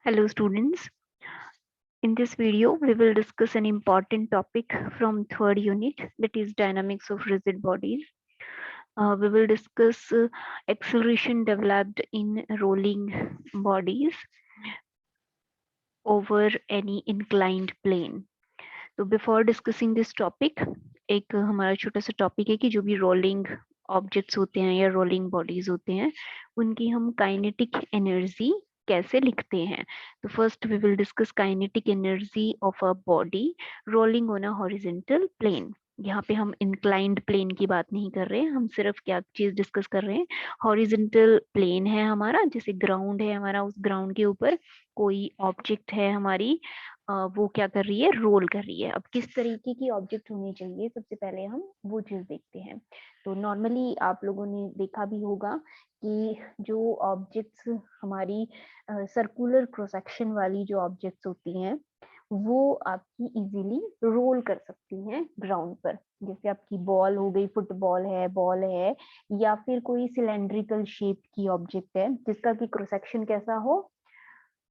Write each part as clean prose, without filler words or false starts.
Hello students, in this video we will discuss an important topic from third unit, that is dynamics of rigid bodies. We will discuss acceleration developed in rolling bodies over any inclined plane. तो before discussing this topic एक हमारा छोटा सा topic है कि जो भी rolling objects होते हैं या रोलिंग बॉडीज होते हैं उनकी हम काइनेटिक एनर्जी कैसे लिखते हैं। तो first we will discuss kinetic energy of a body rolling on a horizontal plane. यहाँ पे हम इंक्लाइंड प्लेन की बात नहीं कर रहे हैं, हम सिर्फ क्या चीज डिस्कस कर रहे हैं, हॉरिजॉन्टल प्लेन है हमारा, जैसे ग्राउंड है हमारा, उस ग्राउंड के ऊपर कोई ऑब्जेक्ट है हमारी, वो क्या कर रही है, रोल कर रही है। अब किस तरीके की ऑब्जेक्ट होनी चाहिए, सबसे पहले हम वो चीज देखते हैं। तो नॉर्मली आप लोगों ने देखा भी होगा कि जो ऑब्जेक्ट्स हमारी सर्कुलर क्रॉस सेक्शन वाली जो ऑब्जेक्ट्स होती हैं वो आपकी इजीली रोल कर सकती हैं ग्राउंड पर। जैसे आपकी बॉल हो गई, फुटबॉल है, बॉल है, या फिर कोई सिलेंड्रिकल शेप की ऑब्जेक्ट है जिसका की क्रॉस सेक्शन कैसा हो,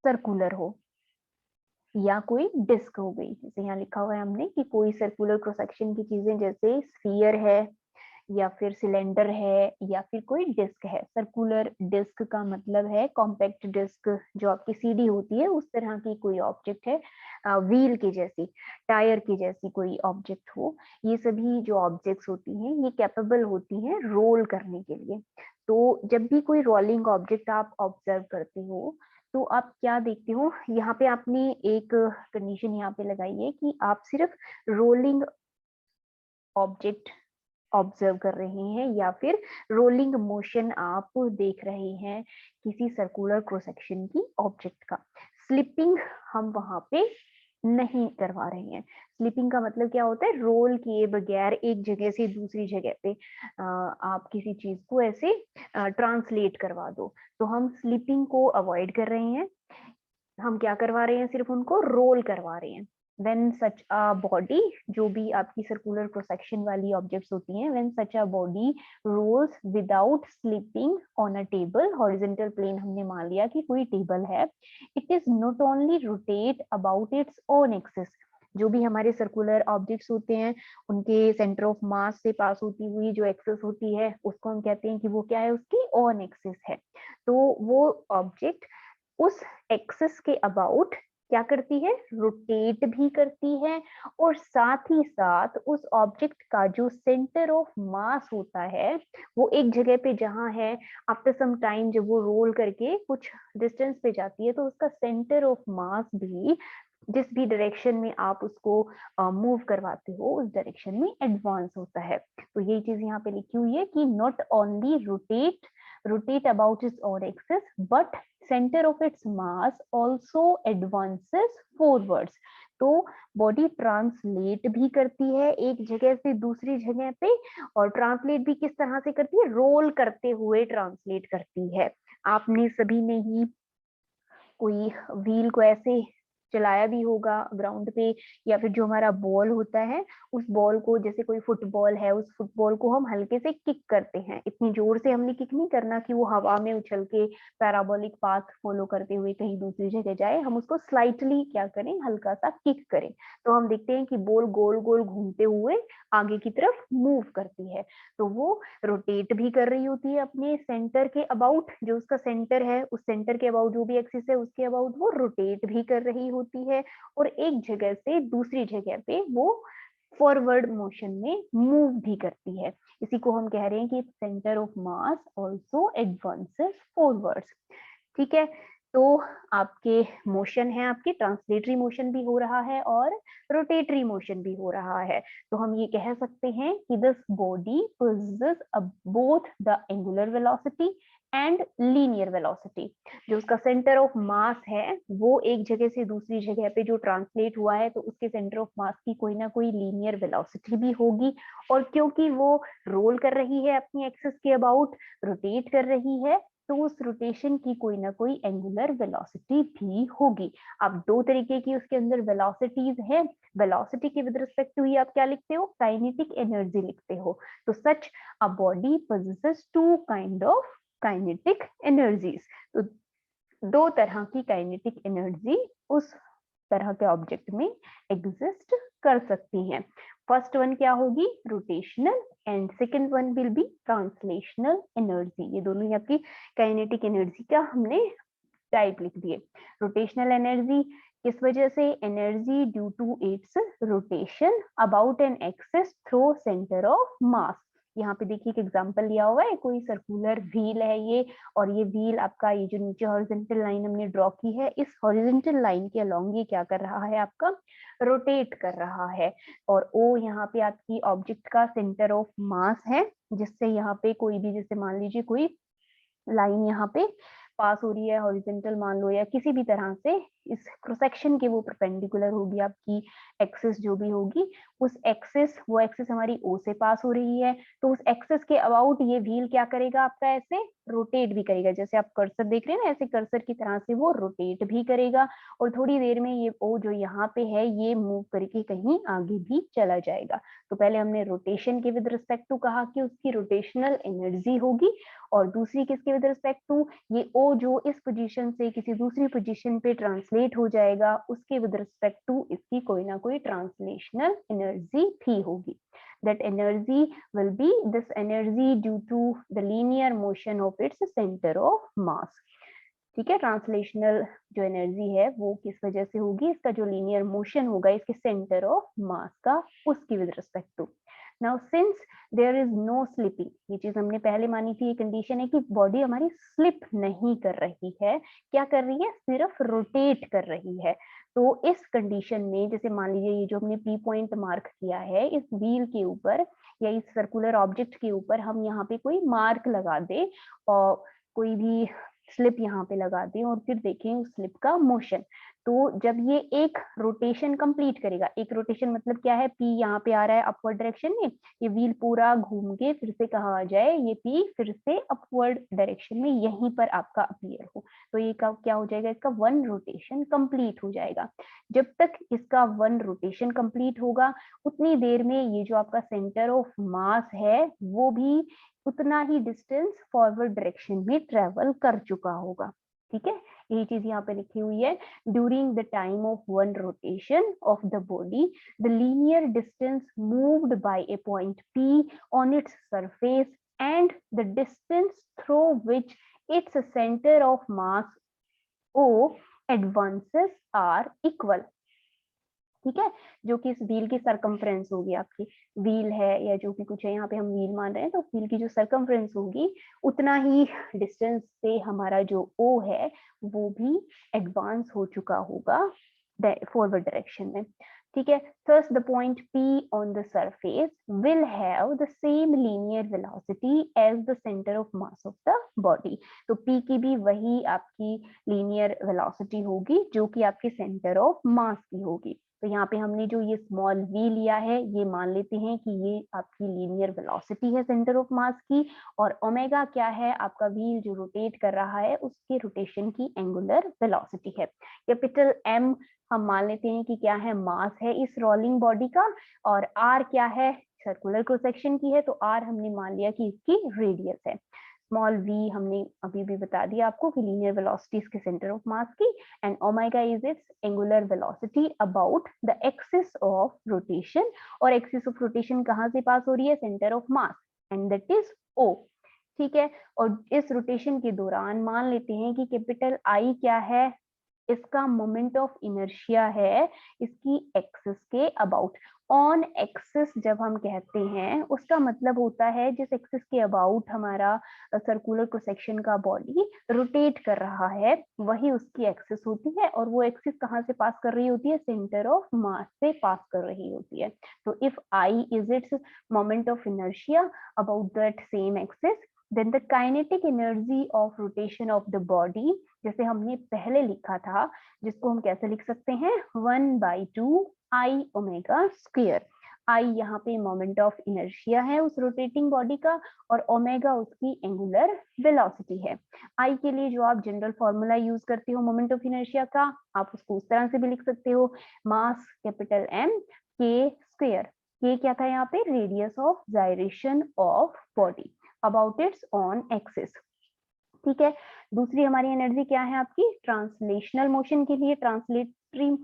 सर्कुलर हो, या कोई डिस्क हो गई। जैसे यहाँ लिखा हुआ है हमने कि कोई सर्कुलर क्रॉस सेक्शन की चीजें, जैसे स्फीयर है या फिर सिलेंडर है या फिर कोई डिस्क है। सर्कुलर डिस्क का मतलब है कॉम्पैक्ट डिस्क, जो आपकी सीडी होती है उस तरह की कोई ऑब्जेक्ट है, व्हील की जैसी, टायर की जैसी कोई ऑब्जेक्ट हो। ये सभी जो ऑब्जेक्ट्स होती हैं ये कैपेबल होती हैं रोल करने के लिए। तो जब भी कोई रोलिंग ऑब्जेक्ट आप ऑब्जर्व करते हो तो आप क्या देखते हो, यहाँ पे आपने एक कंडीशन यहाँ पे लगाई है कि आप सिर्फ रोलिंग ऑब्जेक्ट ऑब्जर्व कर रहे हैं या फिर रोलिंग मोशन आप देख रहे हैं किसी सर्कुलर क्रॉस सेक्शन की ऑब्जेक्ट का। स्लिपिंग हम वहां पे नहीं करवा रहे हैं। स्लिपिंग का मतलब क्या होता है, रोल किए बगैर एक जगह से दूसरी जगह पे आप किसी चीज को ऐसे ट्रांसलेट करवा दो, तो हम स्लिपिंग को अवॉइड कर रहे हैं। हम क्या करवा रहे हैं, सिर्फ उनको रोल करवा रहे हैं। व्हेन सच अ बॉडी, जो भी आपकी सर्कुलर क्रॉस सेक्शन वाली ऑब्जेक्ट्स होती हैं, when such a body rolls without slipping on a table, horizontal plane हमने मान लिया कि कोई टेबल है, it is not only rotate about its own axis. जो भी हमारे सर्कुलर ऑब्जेक्ट्स होते हैं उनके सेंटर ऑफ मास से पास होती हुई जो एक्सिस होती है उसको हम कहते हैं कि वो क्या है, उसकी ऑन एक्सिस है। तो वो ऑब्जेक्ट उस एक्सिस के अबाउट क्या करती है, रोटेट भी करती है, और साथ ही साथ उस ऑब्जेक्ट का जो सेंटर ऑफ मास होता है वो एक जगह पे जहां है, आफ्टर सम टाइम जब वो रोल करके कुछ डिस्टेंस पे जाती है तो उसका सेंटर ऑफ मास भी जिस भी डायरेक्शन में आप उसको मूव करवाते हो उस डायरेक्शन में एडवांस होता है। तो यही चीज यहाँ पे लिखी हुई है कि not only rotate about its own axis, but center of its mass also advances forwards। तो बॉडी ट्रांसलेट भी करती है एक जगह से दूसरी जगह पे, और ट्रांसलेट भी किस तरह से करती है, रोल करते हुए ट्रांसलेट करती है। आपने सभी ने ही कोई व्हील को ऐसे चलाया भी होगा ग्राउंड पे, या फिर जो हमारा बॉल होता है उस बॉल को, जैसे कोई फुटबॉल है, उस फुटबॉल को हम हल्के से किक करते हैं। इतनी जोर से हमने किक नहीं करना कि वो हवा में उछल के पैराबोलिक पाथ फॉलो करते हुए कहीं दूसरी जगह जाए, हम उसको स्लाइटली क्या करें, हल्का सा किक करें। तो हम देखते हैं कि बॉल गोल गोल घूमते हुए आगे की तरफ मूव करती है। तो वो रोटेट भी कर रही होती है अपने सेंटर के अबाउट, जो उसका सेंटर है उस सेंटर के अबाउट जो भी एक्सिस है उसके अबाउट वो रोटेट भी कर रही होती है, और एक जगह से दूसरी जगह पे वो फॉरवर्ड मोशन में मूव भी करती है। इसी को हम कह रहे हैं कि centre of mass also advances forwards. ठीक है, तो आपके मोशन है, आपके ट्रांसलेटरी मोशन भी हो रहा है और रोटेटरी मोशन भी हो रहा है। तो हम ये कह सकते हैं कि this body possesses both the angular velocity and linear velocity. जो उसका सेंटर ऑफ मास है वो एक जगह से दूसरी जगह पे जो ट्रांसलेट हुआ है, तो उसके सेंटर ऑफ मास की कोई ना कोई लीनियर वेलोसिटी भी होगी, और क्योंकि वो रोल कर रही है अपनी एक्सिस के अबाउट, रोटेट कर रही है, तो उस रोटेशन की कोई ना कोई एंगुलर वेलोसिटी भी होगी। अब दो तरीके की उसके अंदर वेलोसिटीज है। वेलोसिटी के विद रिस्पेक्ट टू ही आप क्या लिखते हो, काइनेटिक एनर्जी लिखते हो। तो such a body possesses two kind of kinetic energies. तो दो तरह की काइनेटिक एनर्जी उस तरह के ऑब्जेक्ट में एग्जिस्ट कर सकती हैं। फर्स्ट वन क्या होगी, rotational, and second one will be translational energy. ये दोनों ही आपकी काइनेटिक एनर्जी का हमने टाइप लिख दिए। रोटेशनल एनर्जी किस वजह से, energy due to its rotation about an axis through centre of mass. यहाँ पे देखिए एक एग्जांपल लिया हुआ है, कोई सर्कुलर व्हील है ये, और ये व्हील आपका, ये जो नीचे हॉरिजॉन्टल लाइन हमने ड्रॉ की है, इस हॉरिजॉन्टल लाइन के अलोंग ये क्या कर रहा है, आपका रोटेट कर रहा है। और ओ यहाँ पे आपकी ऑब्जेक्ट का सेंटर ऑफ मास है, जिससे यहाँ पे कोई भी, जैसे मान लीजिए कोई लाइन यहाँ पे पास हो रही है, हॉरिजॉन्टल मान लो, या किसी भी तरह से इस क्रॉस सेक्शन के वो परपेंडिकुलर होगी आपकी एक्सिस जो भी होगी, उस एक्सिस, वो एक्सिस हमारी ओ से पास हो रही है, तो उस एक्सिस के अबाउट ये व्हील क्या करेगा आपका, ऐसे रोटेट भी करेगा। जैसे आप कर्सर देख रहे हैं ना, ऐसे कर्सर की तरह से वो रोटेट भी करेगा, और थोड़ी देर में ये ओ जो यहाँ पे है ये मूव करके कहीं आगे भी चला जाएगा। तो पहले हमने रोटेशन के विद रिस्पेक्ट टू कहा कि उसकी रोटेशनल एनर्जी होगी, और दूसरी किसके विद रिस्पेक्ट टू, ये ओ जो इस पोजीशन से किसी दूसरी पोजीशन पे ट्रांसलेट हो जाएगा, उसके विद रिस्पेक्ट टू इसकी कोई ना कोई ट्रांसलेशनल एनर्जी भी होगी। That energy will be this energy due to the linear motion of its center of mass. ठीक है, ट्रांसलेशनल जो एनर्जी है वो किस वजह से होगी, इसका जो लीनियर मोशन होगा इसके सेंटर ऑफ मास का, उसकी with respect to. Now since there is no slipping, ये चीज हमने पहले मानी थी, ये कंडीशन है कि बॉडी हमारी स्लिप नहीं कर रही है, क्या कर रही है, सिर्फ रोटेट कर रही है। तो इस कंडीशन में, जैसे मान लीजिए ये जो हमने पी पॉइंट मार्क किया है इस व्हील के ऊपर या इस सर्कुलर ऑब्जेक्ट के ऊपर, हम यहाँ पे कोई मार्क लगा दे और कोई भी स्लिप यहाँ पे लगा दें और फिर देखें उस स्लिप का मोशन, तो जब ये एक रोटेशन कंप्लीट करेगा, एक रोटेशन मतलब क्या है, पी यहाँ पे आ रहा है अपवर्ड डायरेक्शन में, ये व्हील पूरा घूम के फिर से कहाँ आ जाए, ये पी फिर से अपवर्ड डायरेक्शन में यहीं पर आपका अपीयर हो, तो ये क्या हो जाएगा, इसका वन रोटेशन कंप्लीट हो जाएगा। जब तक इसका वन रोटेशन कंप्लीट होगा उतनी देर में ये जो आपका सेंटर ऑफ मास है वो भी उतना ही डिस्टेंस फॉरवर्ड डायरेक्शन में ट्रेवल कर चुका होगा। ठीक है, यही चीज यहाँ पे लिखी हुई है, during the time of one rotation of the body the linear distance moved by A point P on its surface and the distance through which its center of mass O advances are equal। ठीक है, जो कि इस wheel की circumference होगी, आपकी wheel है या जो भी कुछ है, यहाँ पे हम व्हील मान रहे हैं, तो व्हील की जो सरकमफ्रेंस होगी उतना ही डिस्टेंस से हमारा जो ओ है वो भी एडवांस हो चुका होगा फॉरवर्ड डायरेक्शन में। ठीक है, thus the point P on the surface will have the same linear velocity as the center of mass of the body। तो P की भी वही आपकी लीनियर वेलोसिटी होगी जो कि आपके सेंटर ऑफ मास की होगी। तो यहाँ पे हमने जो ये स्मॉल v लिया है ये मान लेते हैं कि ये आपकी लीनियर वेलोसिटी है सेंटर ऑफ मास की, और ओमेगा क्या है, आपका व्हील जो रोटेट कर रहा है उसके रोटेशन की एंगुलर वेलोसिटी है। कैपिटल M हम मान लेते हैं कि क्या है, मास है इस रोलिंग बॉडी का, और r क्या है, सर्कुलर क्रॉस सेक्शन की है, तो r हमने मान लिया कि इसकी रेडियस है। स्मॉल v हमने अभी भी बता दिया आपको कि लीनियर वेलोसिटी इसके सेंटर ऑफ मास की, and omega is it's angular velocity about the axis of rotation, और एक्सिस ऑफ रोटेशन कहाँ से पास हो रही है, centre of mass, and that is O। ठीक है, और इस रोटेशन के दौरान मान लेते हैं कि कैपिटल I क्या है, इसका मोमेंट ऑफ इनर्शिया है इसकी एक्सिस के अबाउट। ऑन एक्सिस जब हम कहते हैं उसका मतलब होता है जिस एक्सिस के अबाउट हमारा सर्कुलर क्रॉस सेक्शन का बॉडी रोटेट कर रहा है वही उसकी एक्सिस होती है, और वो एक्सिस कहाँ से पास कर रही होती है, सेंटर ऑफ मास से पास कर रही होती है। तो if I is its moment of inertia about that same axis, then the kinetic energy of rotation of the body, जैसे हमने पहले लिखा था, जिसको हम कैसे लिख सकते हैं, 1/2 I ओमेगा स्क्वायर। आई यहाँ पे मोमेंट ऑफ इनर्शिया है उस रोटेटिंग बॉडी का, और ओमेगा उसकी एंगुलर वेलोसिटी है। आई के लिए जो आप जनरल फॉर्मूला यूज करते हो मोमेंट ऑफ इनर्शिया का, आप उसको उस तरह से भी लिख सकते हो, मास कैपिटल M के स्क्वायर। ये क्या था यहाँ पे, radius of gyration of body about its on axis. ठीक है, दूसरी हमारी एनर्जी क्या है आपकी, ट्रांसलेशनल मोशन के लिए ट्रांसलेटरी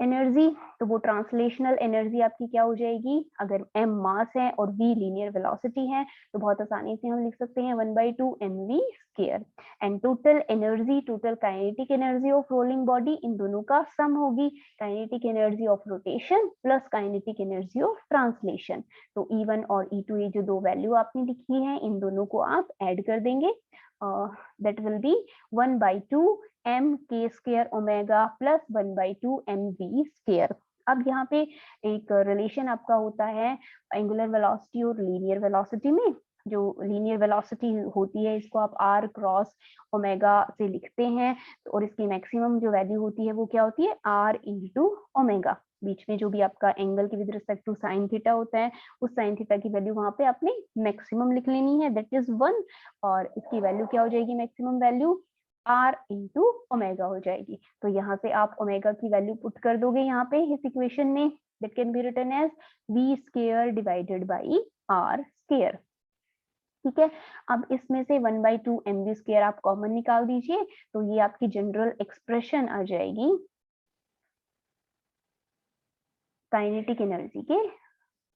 एनर्जी। तो वो ट्रांसलेशनल एनर्जी आपकी क्या हो जाएगी, अगर m मास है और v लीनियर वेलोसिटी है तो बहुत आसानी से हम लिख सकते हैं 1/2 mv square. And total energy, total kinetic energy of rolling body, इन दोनों का सम होगी kinetic energy of rotation plus kinetic energy of translation. तो E1 और E2 ये जो दो वैल्यू आपने लिखी है इन दोनों को आप ऐड कर देंगे, that will be 1/2 m k square omega plus 1/2 m v square. अब यहाँ पे एक रिलेशन आपका होता है एंगुलर वेलोसिटी और लीनियर वेलोसिटी में। जो लीनियर वेलोसिटी होती है इसको आप r क्रॉस ओमेगा से लिखते हैं, और इसकी मैक्सिमम जो वैल्यू होती है वो क्या होती है, r इंटू ओमेगा। बीच में जो भी आपका एंगल के with respect to sine theta होता है उस साइन थीटा की वैल्यू वहां पे आपने मैक्सिमम लिख लेनी है, दैट इज 1, और इसकी वैल्यू क्या हो जाएगी, maximum value r into omega हो जाएगी। तो यहाँ से आप ओमेगा की वैल्यू पुट कर दोगे यहाँ पे इस इक्वेशन में, that can be written as v square divided by r square. ठीक है, अब इसमें से 1/2 mv स्क्वायर आप कॉमन निकाल दीजिए, तो ये आपकी जनरल एक्सप्रेशन आ जाएगी काइनेटिक एनर्जी के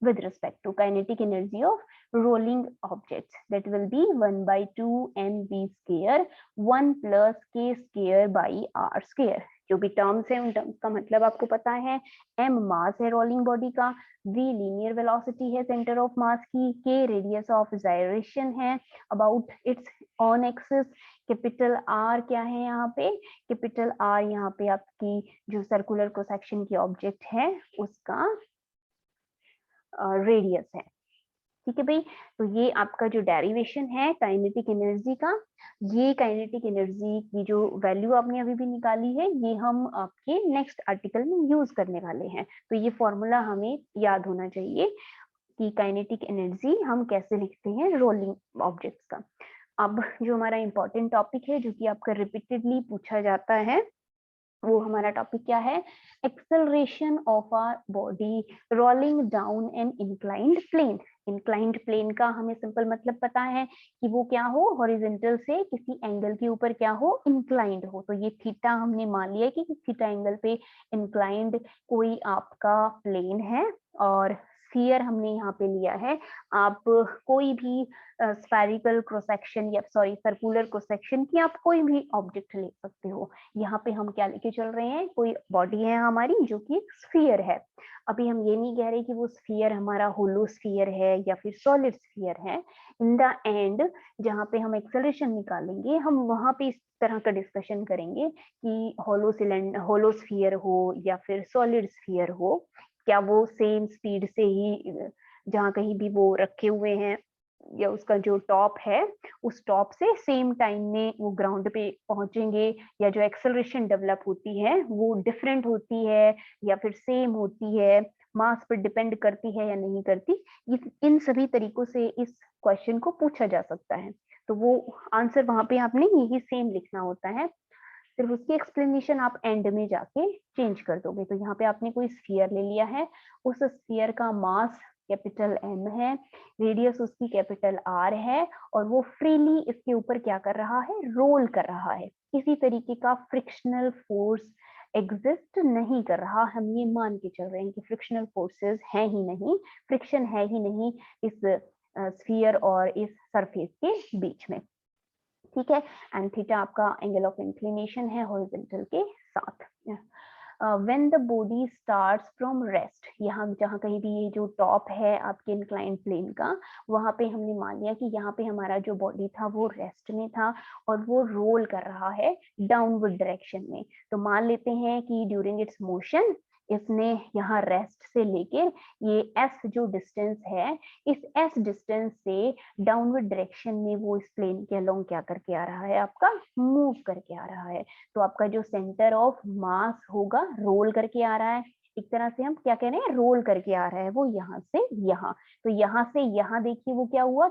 with respect to kinetic energy of rolling objects, that will be 1/2 mv square 1 plus k square by r square। जो भी टर्म्स है उन टर्म्स का मतलब आपको पता है, m मास है रोलिंग बॉडी का, v लीनियर वेलोसिटी है सेंटर ऑफ मास की, k रेडियस ऑफ जायरेशन है about its on axis, capital R क्या है यहाँ पे, कैपिटल R यहाँ पे आपकी जो सर्कुलर क्रॉस सेक्शन की ऑब्जेक्ट है उसका रेडियस है। ठीक है भाई, तो ये आपका जो डेरिवेशन है काइनेटिक एनर्जी का, ये काइनेटिक एनर्जी की जो वैल्यू आपने अभी भी निकाली है ये हम आपके नेक्स्ट आर्टिकल में यूज करने वाले हैं। तो ये फॉर्मूला हमें याद होना चाहिए कि काइनेटिक एनर्जी हम कैसे लिखते हैं रोलिंग ऑब्जेक्ट्स का। अब जो हमारा इंपॉर्टेंट टॉपिक है जो कि आपका रिपीटेडली पूछा जाता है वो हमारा टॉपिक क्या है, acceleration of our body rolling down an inclined plane. Inclined plane का हमें सिंपल मतलब पता है कि वो क्या हो, हॉरिजॉन्टल से किसी एंगल के ऊपर क्या हो, इंक्लाइंड हो। तो ये थीटा हमने मान लिया कि थीटा एंगल पे इंक्लाइंड कोई आपका प्लेन है, और स्फीयर हमने यहाँ पे लिया है। आप कोई भी स्फेरिकल क्रॉस सेक्शन या सॉरी सर्कुलर क्रॉस सेक्शन की आप कोई भी ऑब्जेक्ट ले सकते हो। यहाँ पे हम क्या लेके चल रहे हैं, कोई बॉडी है हमारी जो कि एक स्फीयर है। अभी हम ये नहीं कह रहे कि वो स्फीयर हमारा होलो स्फीयर है या फिर सॉलिड स्फीयर है। इन द एंड जहाँ पे हम एक्सेलरेशन निकालेंगे हम वहां पे इस तरह का डिस्कशन करेंगे कि होलो स्फीयर हो या फिर सॉलिड स्फीयर हो, क्या वो सेम स्पीड से ही जहाँ कहीं भी वो रखे हुए हैं या उसका जो टॉप है उस टॉप से सेम टाइम में वो ग्राउंड पे पहुंचेंगे, या जो एक्सेलरेशन डेवलप होती है वो डिफरेंट होती है या फिर सेम होती है, मास पर डिपेंड करती है या नहीं करती। इन सभी तरीकों से इस क्वेश्चन को पूछा जा सकता है। तो वो आंसर वहां पे आपने यही सेम लिखना होता है, सिर्फ उसकी एक्सप्लेनेशन आप एंड में जाके चेंज कर दोगे। तो यहाँ पे आपने कोई स्फीयर ले लिया है, उस स्फीयर का मास कैपिटल M है, रेडियस उसकी कैपिटल R है, और वो फ्रीली इसके ऊपर क्या कर रहा है, रोल कर रहा है। किसी तरीके का फ्रिक्शनल फोर्स एग्जिस्ट नहीं कर रहा, हम ये मान के चल रहे हैं कि फ्रिक्शनल फोर्सेस है ही नहीं, फ्रिक्शन है ही नहीं इस स्फीयर और इस सरफेस के बीच में। ठीक है, एंड थीटा आपका एंगल ऑफ इंक्लिनेशन है हॉरिजॉन्टल के साथ। When the body starts from rest, यहाँ जहाँ कहीं भी ये जो टॉप है आपके इंक्लाइंड प्लेन का, वहां पे हमने मान लिया कि यहाँ पे हमारा जो बॉडी था वो रेस्ट में था और वो रोल कर रहा है डाउनवर्ड डायरेक्शन में। तो मान लेते हैं कि ड्यूरिंग इट्स मोशन इसने यहाँ रेस्ट से लेकर ये एस जो डिस्टेंस है, इस एस डिस्टेंस से डाउनवर्ड डायरेक्शन में वो इस प्लेन के अलोंग क्या करके आ रहा है, आपका मूव करके आ रहा है। तो आपका जो सेंटर ऑफ मास होगा रोल करके आ रहा है, एक तरह से हम क्या कह रहे हैं, रोल करके आ रहा है वो यहाँ से यहाँ। तो यहाँ से यहाँ देखिए वो क्या हुआ,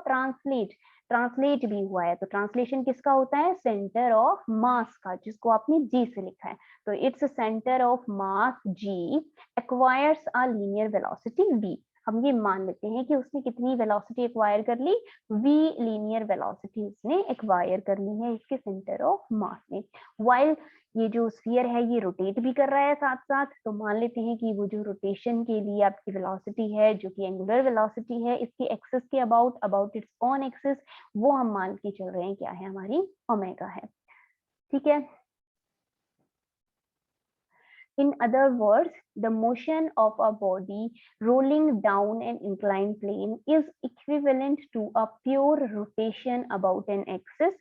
ट्रांसलेट भी हुआ है। तो ट्रांसलेशन किसका होता है, सेंटर ऑफ मास का, जिसको आपने जी से लिखा है। तो its centre of mass G acquires a linear velocity v। हम ये मान लेते हैं कि उसने कितनी वेलोसिटी एक्वायर कर ली, v लीनियर वेलोसिटी उसने एक्वायर कर ली है इसके सेंटर ऑफ मास में। वाइल ये जो स्फीयर है ये रोटेट भी कर रहा है साथ साथ, तो मान लेते हैं कि वो जो रोटेशन के लिए आपकी वेलोसिटी है जो कि एंगुलर वेलोसिटी है इसके एक्सिस के अबाउट इट्स ऑन एक्सिस, वो हम मान के चल रहे हैं क्या है, हमारी ओमेगा है। ठीक है। In other words, the motion of a body rolling down an inclined plane is equivalent to a pure rotation about an axis,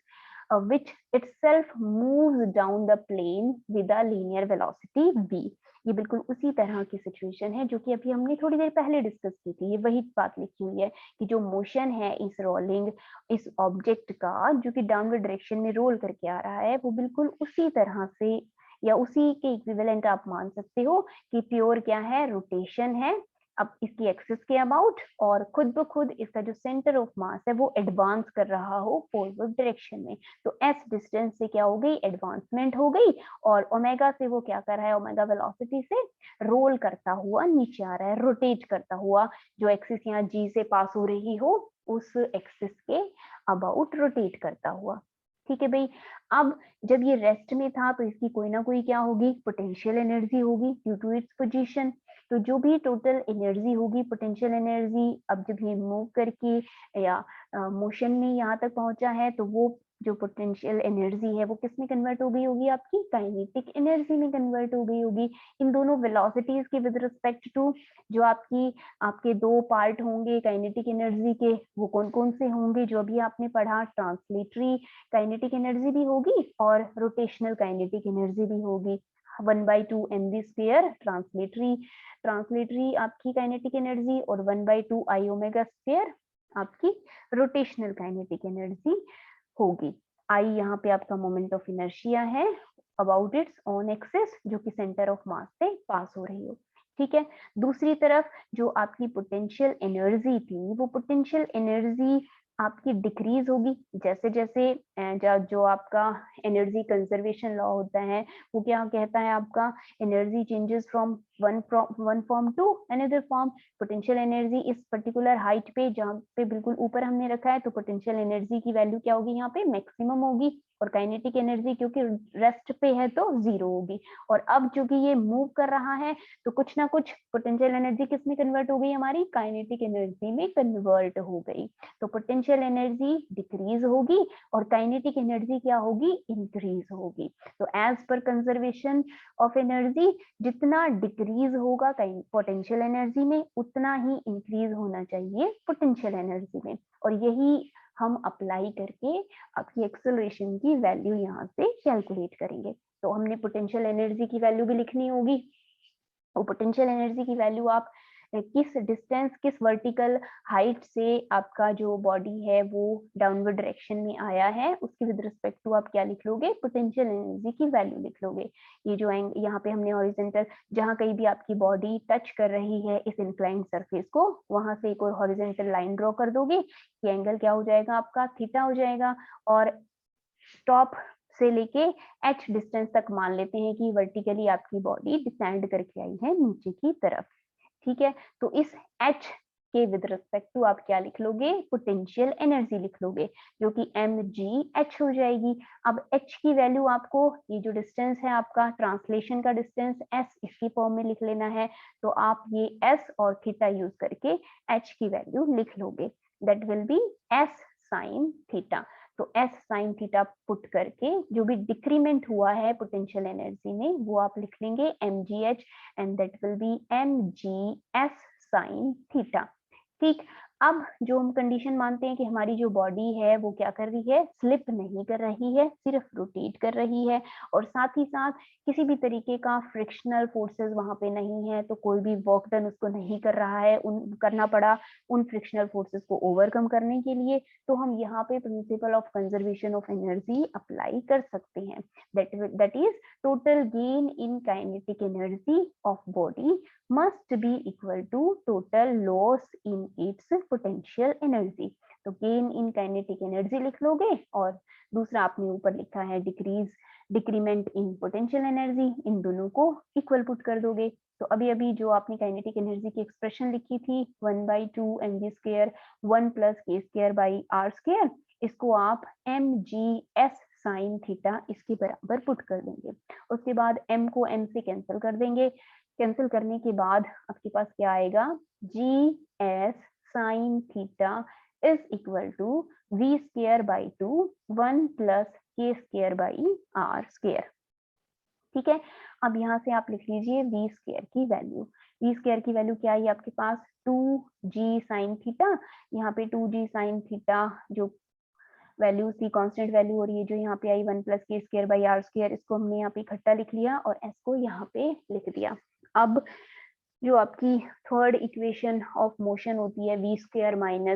which itself moves down the plane with a linear velocity v. ये बिल्कुल उसी तरह की situation है जो कि अभी हमने थोड़ी देर पहले डिस्कस की थी। ये वही बात लिखी हुई है कि जो मोशन है इस रोलिंग इस ऑब्जेक्ट का जो कि डाउनवर्ड डायरेक्शन में रोल करके आ रहा है, वो बिल्कुल उसी तरह से या उसी के इक्विवेलेंट आप मान सकते हो कि प्योर क्या है, रोटेशन है अब इसकी एक्सिस के अबाउट, और खुद ब खुद इसका जो सेंटर ऑफ मास है वो एडवांस कर रहा हो फॉरवर्ड डायरेक्शन में। तो एस डिस्टेंस से क्या हो गई, एडवांसमेंट हो गई, और ओमेगा से वो क्या कर रहा है, ओमेगा वेलोसिटी से रोल करता हुआ नीचे आ रहा है, रोटेट करता हुआ, जो एक्सिस यहाँ जी से पास हो रही हो उस एक्सिस के अबाउट रोटेट करता हुआ। ठीक है भाई। अब जब ये रेस्ट में था तो इसकी कोई ना कोई क्या होगी, पोटेंशियल एनर्जी होगी ड्यू टू इट्स पोजीशन। तो जो भी टोटल एनर्जी होगी, पोटेंशियल एनर्जी, अब जब ये मूव करके या मोशन में यहाँ तक पहुंचा है तो वो जो पोटेंशियल एनर्जी है वो किस में कन्वर्ट हो गई होगी, आपकी काइनेटिक एनर्जी में कन्वर्ट हो गई होगी। इन दोनों वेलोसिटीज के विद रिस्पेक्ट टू जो आपके दो पार्ट होंगे काइनेटिक एनर्जी के, वो कौन कौन से होंगे जो अभी आपने पढ़ा, ट्रांसलेटरी काइनेटिक एनर्जी भी होगी और रोटेशनल काइनेटिक एनर्जी भी होगी। 1/2 mv स्क्वायर ट्रांसलेटरी आपकी काइनेटिक एनर्जी, और 1/2 I ओमेगा स्क्वायर आपकी रोटेशनल काइनेटिक एनर्जी होगी। आई यहाँ पे आपका मोमेंट ऑफ इनर्शिया है अबाउट इट्स ऑन एक्सिस जो कि सेंटर ऑफ मास से पास हो रही हो। ठीक है। दूसरी तरफ जो आपकी पोटेंशियल एनर्जी थी, वो पोटेंशियल एनर्जी आपकी डिक्रीज होगी जैसे जैसे जो आपका एनर्जी कंजर्वेशन लॉ होता है वो क्या कहता है, आपका energy changes from one form to another form. Potential energy इस पर्टिकुलर हाइट पे जहाँ पे बिल्कुल ऊपर हमने रखा है, तो पोटेंशियल एनर्जी की वैल्यू क्या होगी, यहाँ पे मैक्सिमम होगी, और काइनेटिक एनर्जी क्योंकि रेस्ट पे है तो जीरो होगी। और अब चूंकि ये मूव कर रहा है तो कुछ ना कुछ पोटेंशियल एनर्जी किस में कन्वर्ट हो गई, हमारी काइनेटिक एनर्जी में कन्वर्ट हो गई। तो पोटेंशियल एनर्जी डिक्रीज होगी और काइनेटिक एनर्जी क्या होगी, इंक्रीज होगी। तो as per conservation of energy जितना डिक्रीज होगा पोटेंशियल एनर्जी में उतना ही इंक्रीज होना चाहिए पोटेंशियल एनर्जी में। और यही हम अप्लाई करके आपकी एक्सेलरेशन की वैल्यू यहाँ से कैलकुलेट करेंगे। तो हमने पोटेंशियल एनर्जी की वैल्यू भी लिखनी होगी। तो पोटेंशियल एनर्जी की वैल्यू आप किस डिस्टेंस किस वर्टिकल हाइट से आपका जो बॉडी है वो डाउनवर्ड डायरेक्शन में आया है उसकी विद रिस्पेक्ट टू आप क्या लिख लोगे, पोटेंशियल एनर्जी की वैल्यू लिख लोगे। ये जो यहाँ पे हमने हॉरिजॉन्टल जहाँ कहीं भी आपकी बॉडी टच कर रही है इस इंक्लाइंड सरफेस को, वहां से एक और हॉरिजॉन्टल लाइन ड्रॉ कर दोगे, ये एंगल क्या हो जाएगा, आपका थीटा हो जाएगा। और टॉप से लेके h डिस्टेंस तक मान लेते हैं कि वर्टिकली आपकी बॉडी डिसेंड करके आई है नीचे की तरफ। ठीक है। तो इस h के विद रिस्पेक्ट टू आप क्या लिख लोगे, पोटेंशियल एनर्जी लिख लोगे जो कि mgh हो जाएगी। अब h की वैल्यू आपको ये जो डिस्टेंस है आपका ट्रांसलेशन का डिस्टेंस s इसकी फॉर्म में लिख लेना है। तो आप ये s और थीटा यूज करके h की वैल्यू लिख लोगे, that will be s sine theta. तो s साइन थीटा पुट करके जो भी डिक्रीमेंट हुआ है पोटेंशियल एनर्जी में वो आप लिख लेंगे mgh and that will be mgs sine theta. ठीक। अब जो हम कंडीशन मानते हैं कि हमारी जो बॉडी है वो क्या कर रही है, स्लिप नहीं कर रही है, सिर्फ रोटेट कर रही है, और साथ ही साथ किसी भी तरीके का फ्रिक्शनल फोर्सेस वहां पे नहीं है, तो कोई भी वर्क डन उसको नहीं कर रहा है, करना पड़ा उन फ्रिक्शनल फोर्सेस को ओवरकम करने के लिए, तो हम यहाँ पे principle of conservation of energy apply कर सकते हैं। That is total gain in kinetic energy of body must be equal to total loss in its potential energy। तो गेन इन काइनेटिक एनर्जी लिख लोगे, और दूसरा आपने ऊपर लिखा है डिक्रीमेंट इन पोटेंशियल एनर्जी, इन दोनों को इक्वल पुट कर दोगे। तो अभी अभी जो आपने काइनेटिक एनर्जी की एक्सप्रेशन लिखी थी 1/2 mv² 1 + k²/r², इसको आप mgs sin थीटा इसके बराबर पुट कर देंगे। उसके बाद m को m से कैंसिल कर देंगे। कैंसिल करने के बाद आपके पास क्या आएगा, gs sin theta is equal to v²/2 1 + k²/r²। ठीक है, अब यहाँ से आप लिख लीजिए v² की वैल्यू। v² की वैल्यू क्या है आपके पास, 2g sin थीटा। यहाँ पे 2g sin थीटा जो वैल्यू थी, कांस्टेंट वैल्यू हो रही है जो यहाँ पे आई 1 + k²/r², इसको हमने यहाँ पे इकट्ठा लिख लिया और s को यहाँ पे लिख दिया। अब जो आपकी थर्ड इक्वेशन ऑफ मोशन होती है v²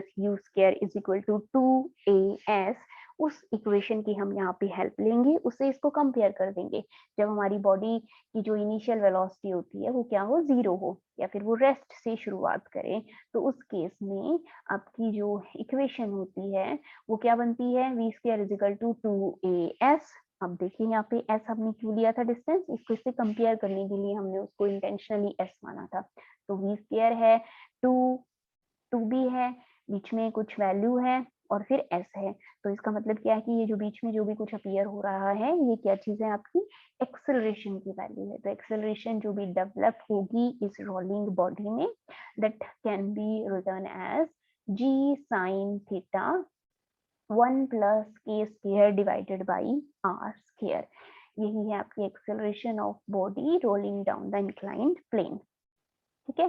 - u² is equal to 2as, उस इक्वेशन की हम यहाँ पे हेल्प लेंगे, उससे इसको कंपेयर कर देंगे। जब हमारी बॉडी की जो इनिशियल वेलोसिटी होती है वो क्या हो, 0 हो, या फिर वो रेस्ट से शुरुआत करें, तो उस केस में आपकी जो इक्वेशन होती है वो क्या बनती है, v² is equal to 2as। अब देखिए यहाँ पे s हमने क्यों लिया था डिस्टेंस, इसको इससे कंपेयर करने के लिए हमने उसको इंटेंशनली s माना था। तो v² है, 2 भी है, बीच में कुछ वैल्यू है और फिर s है। तो इसका मतलब क्या है कि ये जो बीच में जो भी कुछ अपीयर हो रहा है ये क्या चीज है, आपकी एक्सेलरेशन की वैल्यू है। तो एक्सेलरेशन जो भी डेवलप होगी इस रोलिंग बॉडी में, that can be written as g sin theta 1 + k² divided by r²। यही है आपकी acceleration of body rolling down the inclined plane. ठीक है,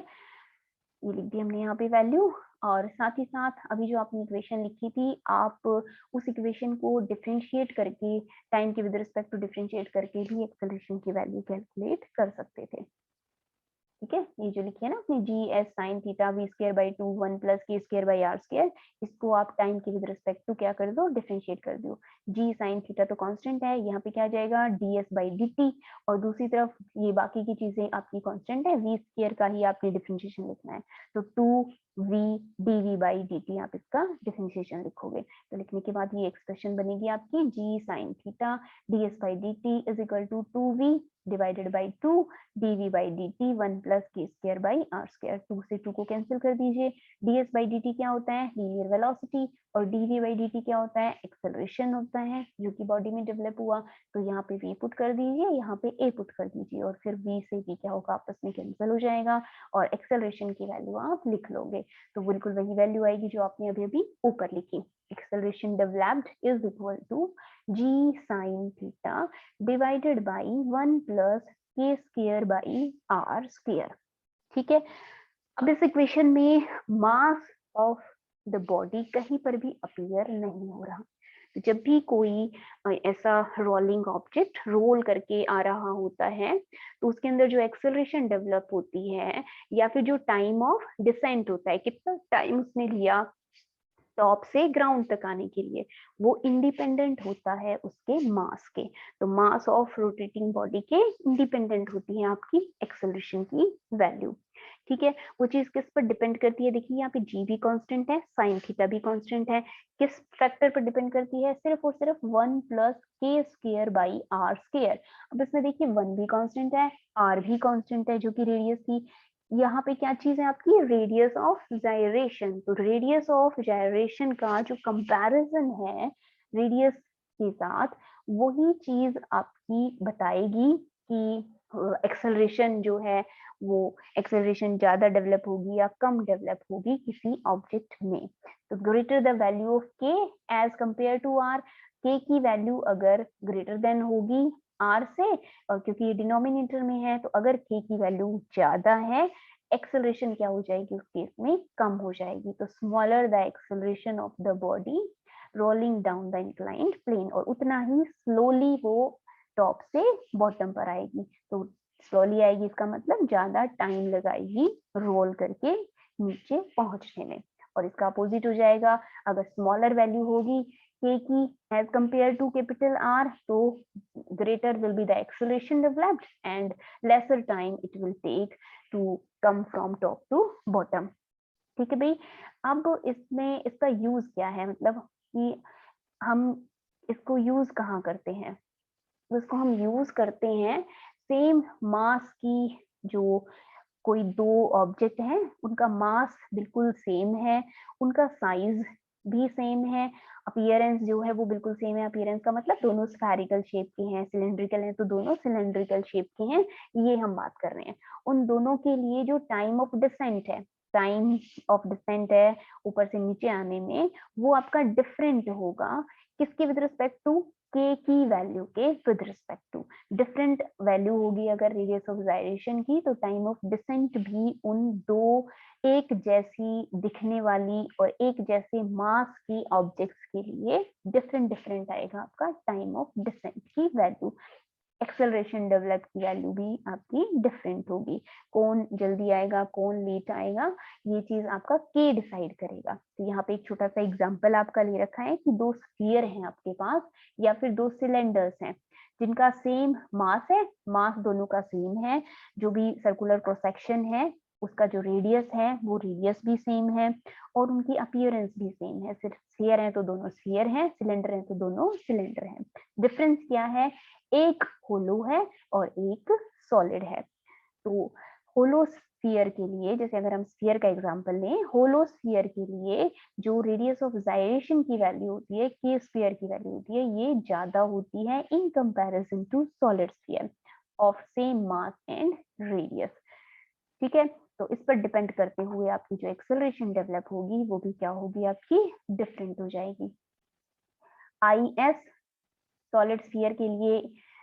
ये लिख दी हमने यहाँ पे वैल्यू। और साथ ही साथ अभी जो आपने इक्वेशन लिखी थी, आप उस इक्वेशन को डिफरेंशिएट करके, टाइम के विद रिस्पेक्ट टू डिफरेंशिएट करके भी एक्सेलरेशन की वैल्यू कैलकुलेट कर सकते थे। ठीक है, ये जो लिखी है ना अपनी gs sin theta v²/2 1 + k²/r², इसको आप टाइम के विद रिस्पेक्ट टू क्या कर दो, डिफरेंशिएट कर दो। g sin थीटा तो कांस्टेंट है, यहाँ पे क्या आ जाएगा ds/dt, और दूसरी तरफ ये बाकी की चीजें आपकी कांस्टेंट है, v² का ही आपने डिफरेंशिएशन लिखना है। तो 2v dv/dt आप इसका डिफरेंशिएशन लिखोगे। तो लिखने के बाद ये एक्सप्रेशन बनेगी आपकी g sin theta ds/dt is equal to 2v divided by 2 dv/dt 1 + k²/r²। 2 से 2 को कैंसिल कर दीजिए। ds/dt क्या होता है, लीनियर वेलोसिटी, और dv/dt क्या होता है, एक्सेलरेशन होता है जो कि बॉडी में डेवलप हुआ। तो यहाँ पे v पुट कर दीजिए, यहाँ पे a पुट कर दीजिए, और फिर v से v क्या होगा, आपस में कैंसिल हो जाएगा और एक्सेलरेशन की वैल्यू आप लिख लोगे। तो बिल्कुल वही वैल्यू आएगी जो आपने अभी अभी ऊपर लिखी। Acceleration developed is equal to g sin theta divided by 1 + k²/r²। ठीक है, अब इस इक्वेशन में मास ऑफ द बॉडी कहीं पर भी अपीयर नहीं हो रहा। जब भी कोई ऐसा रोलिंग ऑब्जेक्ट रोल करके आ रहा होता है तो उसके अंदर जो एक्सेलरेशन डेवलप होती है, या फिर जो टाइम ऑफ डिसेंट होता है, कितना टाइम उसने लिया टॉप से ग्राउंड तक आने के लिए, वो इंडिपेंडेंट होता है उसके मास के। तो मास ऑफ रोटेटिंग बॉडी के इंडिपेंडेंट होती है आपकी एक्सेलरेशन की वैल्यू। ठीक है, वो चीज किस पर डिपेंड करती है, देखिए यहाँ पे g भी कांस्टेंट है, साइन थीटा भी कांस्टेंट है, किस फैक्टर पर डिपेंड करती है, सिर्फ और सिर्फ 1 + k²/r²। अब इसमें देखिए 1 भी कांस्टेंट है, r भी कांस्टेंट है जो कि रेडियस थी। यहाँ पे क्या चीज है आपकी, रेडियस ऑफ जायरेशन। तो रेडियस ऑफ जायरेशन का जो कंपैरिजन है रेडियस के साथ, वही चीज आपकी बताएगी कि एक्सेलरेशन जो है वो एक्सेलरेशन ज्यादा डेवलप होगी या कम डेवलप होगी किसी ऑब्जेक्ट में। तो ग्रेटर द वैल्यू ऑफ के एज कंपेयर टू आर, के की वैल्यू अगर ग्रेटर देन होगी आर से, और क्योंकि ये डिनोमिनेटर में है, तो अगर के की वैल्यू ज्यादा है, एक्सेलरेशन क्या हो जाएगी उस केस में, कम हो जाएगी। तो smaller the acceleration of the body rolling down the inclined plane, और उतना ही स्लोली वो टॉप से बॉटम पर आएगी। तो स्लोली आएगी इसका मतलब ज्यादा टाइम लगाएगी रोल करके नीचे पहुंचने में। और इसका अपोजिट हो जाएगा, अगर स्मॉलर वैल्यू होगी के की as compare to capital R, तो greater will be the acceleration developed and lesser time it will take to come from top to bottom। ठीक है भाई, अब इसमें इसका यूज क्या है, मतलब कि हम इसको यूज कहाँ करते हैं, तो इसको हम यूज करते हैं सेम मास की जो कोई दो ऑब्जेक्ट हैं, उनका मास बिल्कुल सेम है, उनका साइज भी सेम है, अपीयरेंस जो है वो बिल्कुल सेम है। अपीयरेंस का मतलब दोनों स्फेरिकल शेप के हैं, सिलेंड्रिकल हैं तो दोनों सिलेंड्रिकल शेप के हैं, ये हम बात कर रहे हैं। उन दोनों के लिए जो टाइम ऑफ डिसेंट है, टाइम ऑफ डिसेंट है ऊपर से नीचे आने में, वो आपका डिफरेंट होगा। किसके विद रिस्पेक्ट टू? के की वैल्यू के with respect to. Different value होगी अगर रेडियस ऑफ जाइरेशन की, तो टाइम ऑफ डिसेंट भी उन दो एक जैसी दिखने वाली और एक जैसे मास की ऑब्जेक्ट्स के लिए डिफरेंट डिफरेंट आएगा आपका टाइम ऑफ डिसेंट की वैल्यू। एक्सेलरेशन डेवलप की वैल्यू भी आपकी डिफरेंट होगी। कौन जल्दी आएगा, कौन लेट आएगा, ये चीज आपका के डिसाइड करेगा। तो यहाँ पे एक छोटा सा एग्जांपल आपका ले रखा है कि दो स्फीयर हैं आपके पास या फिर दो सिलेंडर्स हैं जिनका सेम मास है, मास दोनों का सेम है, जो भी सर्कुलर क्रॉस सेक्शन है उसका जो रेडियस है वो रेडियस भी सेम है और उनकी अपीयरेंस भी सेम है। सिर्फ स्फीयर है तो दोनों स्फीयर हैं, सिलेंडर है तो दोनों सिलेंडर हैं। डिफरेंस क्या है? एक होलो है और एक सॉलिड है। तो होलो स्फीयर के लिए, जैसे अगर हम स्फीयर का एग्जांपल लें, होलो स्फीयर के लिए जो रेडियस ऑफ जाइरेशन की वैल्यू होती है, के स्फीयर की वैल्यू होती है, ये ज्यादा होती है in comparison to solid sphere of same mass and radius. ठीक है, तो इस पर डिपेंड करते हुए आपकी जो एक्सेलरेशन डेवलप होगी वो भी क्या होगी, आपकी डिफरेंट हो जाएगी। आई एस सॉलिड स्फीयर के लिए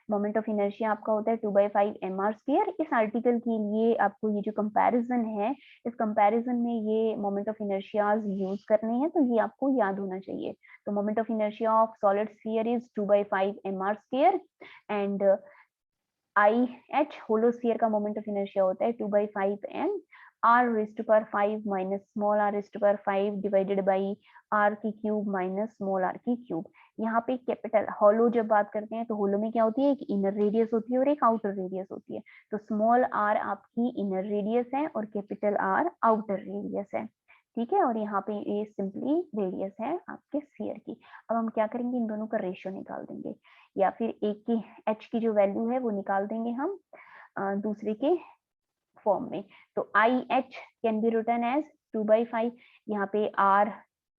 मोमेंट ऑफ इनर्शिया आपका होता है 2/5 mr स्क्वायर। इस आर्टिकल के लिए आपको ये जो कंपैरिजन है, इस कंपैरिजन में ये मोमेंट ऑफ इनर्शियाज यूज करने हैं, तो ये आपको याद होना चाहिए। तो moment of inertia of solid sphere is 2/5 mr square and I H hollow sphere का मोमेंट ऑफ इनर्शिया होता है 2/5 m r raised to power 5 minus small r raised to power 5 divided by r की cube minus small r की cube. यहाँ पे capital होलो जब बात करते हैं तो होलो में क्या होती है, एक इनर रेडियस होती है और एक आउटर रेडियस होती है। तो स्मॉल r आपकी इनर रेडियस है और कैपिटल R आउटर रेडियस है। ठीक है, और यहाँ पे ये सिंपली रेडियस है आपके स्फीयर की। अब हम क्या करेंगे, इन दोनों का रेशियो निकाल देंगे, या फिर एक की h की जो वैल्यू है वो निकाल देंगे हम दूसरे के फॉर्म में। तो I H can be written as 2/5। यहाँ पे r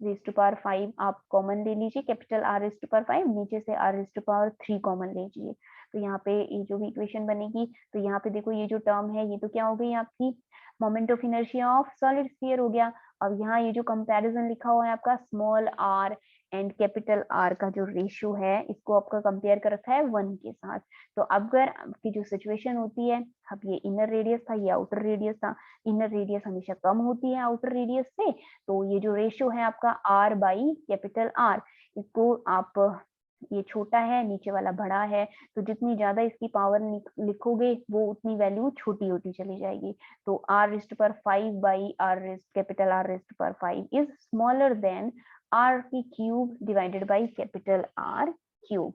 रेज टू पावर 5 आप कॉमन ले लीजिए, capital R raise to power 5, नीचे से R raise to power 3 common लीजिए। तो यहाँ पे ये जो भी इक्वेशन बनेगी, तो यहाँ पे देखो ये जो टर्म है ये तो क्या हो गई आपकी moment of inertia of solid sphere हो गया। अब यहाँ ये जो कंपैरिजन लिखा हुआ है आपका small r and capital R का जो रेशियो है, इसको आपका कंपेयर कर रखा है 1 के साथ। तो अगर आपकी जो सिचुएशन होती है, अब ये इनर रेडियस था, ये आउटर रेडियस था, इनर रेडियस हमेशा कम होती है आउटर रेडियस से, तो ये जो रेशियो है आपका R बाई कैपिटल R, इसको आप ये छोटा है, नीचे वाला बड़ा है, तो जितनी ज्यादा इसकी पावर लिखोगे वो उतनी वैल्यू छोटी होती चली जाएगी। तो r raised to power 5 by capital R raised to power 5 is smaller than r की cube divided by capital R cube.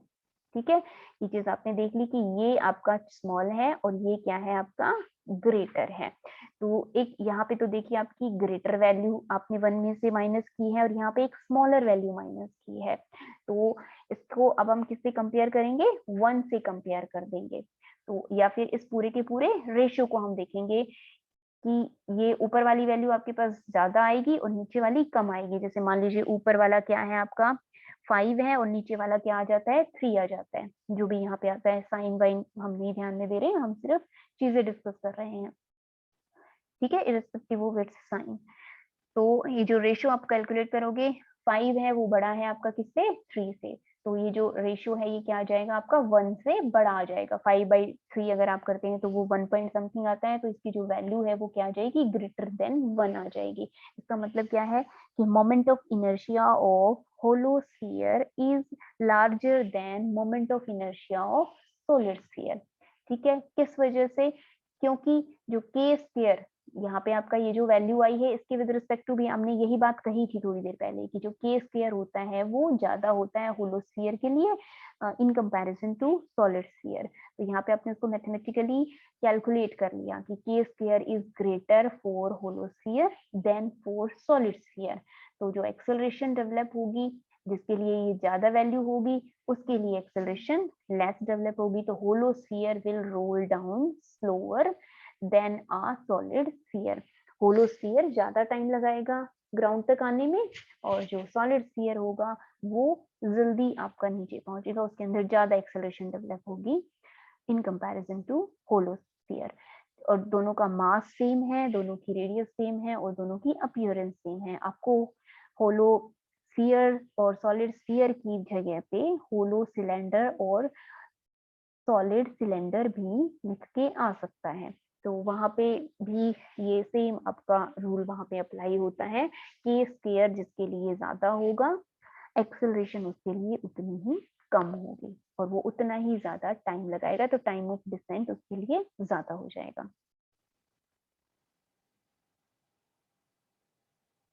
ठीक है, ये चीज आपने देख ली कि ये आपका स्मॉल है और ये क्या है, आपका ग्रेटर है। तो एक यहाँ पे तो देखिए आपकी ग्रेटर वैल्यू आपने 1 में से माइनस की है और यहाँ पे एक स्मॉलर वैल्यू माइनस की है। तो इसको अब हम किससे कंपेयर करेंगे, 1 से कंपेयर कर देंगे। तो या फिर इस पूरे के पूरे रेशियो को हम देखेंगे कि ये ऊपर वाली वैल्यू आपके पास ज्यादा आएगी और नीचे वाली कम आएगी। जैसे मान लीजिए ऊपर वाला क्या है आपका 5 है और नीचे वाला क्या आ जाता है, 3 आ जाता है। जो भी यहाँ पे आता है साइन वाइन हम नहीं ध्यान में दे रहे हैं, हम सिर्फ चीजें डिस्कस कर रहे हैं। ठीक है, इरेस्पेक्टिव ऑफ इट्स साइन। तो ये जो रेशियो आप कैलकुलेट करोगे, 5 है वो बड़ा है आपका किससे, 3 से। तो ये जो रेशियो है ये क्या आ जाएगा आपका 1 से बड़ा आ जाएगा। 5/3 अगर आप करते हैं तो वो 1 पॉइंट समथिंग आता है, तो इसकी जो वैल्यू है वो क्या आ जाएगी, ग्रेटर देन 1 आ जाएगी। इसका मतलब क्या है कि moment of inertia of hollow sphere is larger than moment of inertia of solid sphere. ठीक है, किस वजह से, क्योंकि जो के स्फीयर यहाँ पे आपका ये जो वैल्यू आई है इसके विद रिस्पेक्ट टू भी हमने यही बात कही थी थोड़ी देर पहले कि जो के स्क्वायर होता है वो ज्यादा होता है होलो स्फीयर के लिए in comparison to solid sphere. तो यहाँ पे आपने उसको मैथमेटिकली कैलकुलेट कर लिया कि K square is greater for hollow sphere than for solid sphere. तो जो एक्सेलरेशन डेवलप होगी जिसके लिए ये ज्यादा वैल्यू होगी उसके लिए एक्सेलरेशन लेस डेवलप होगी। तो hollow sphere will roll down slower than a solid sphere. Hollow sphere ज्यादा टाइम लगाएगा ग्राउंड तक आने में, और जो सॉलिड स्फीयर होगा वो जल्दी आपका नीचे पहुंचेगा, उसके अंदर ज्यादा एक्सेलरेशन डेवलप होगी in comparison to hollow sphere. और दोनों का मास सेम है, दोनों की रेडियस सेम है, और दोनों की अपीयरेंस सेम है। आपको होलो स्फीयर और सॉलिड स्फीयर की जगह पे होलो सिलेंडर और सॉलिड सिलेंडर भी लिख के आ सकता है। तो वहां पे भी ये सेम आपका रूल वहां पे अप्लाई होता है कि स्फीयर जिसके लिए ज्यादा होगा, एक्सेलरेशन उसके लिए उतनी ही कम होगी, और वो उतना ही ज्यादा टाइम लगाएगा, तो टाइम ऑफ डिसेंट उसके लिए ज्यादा हो जाएगा।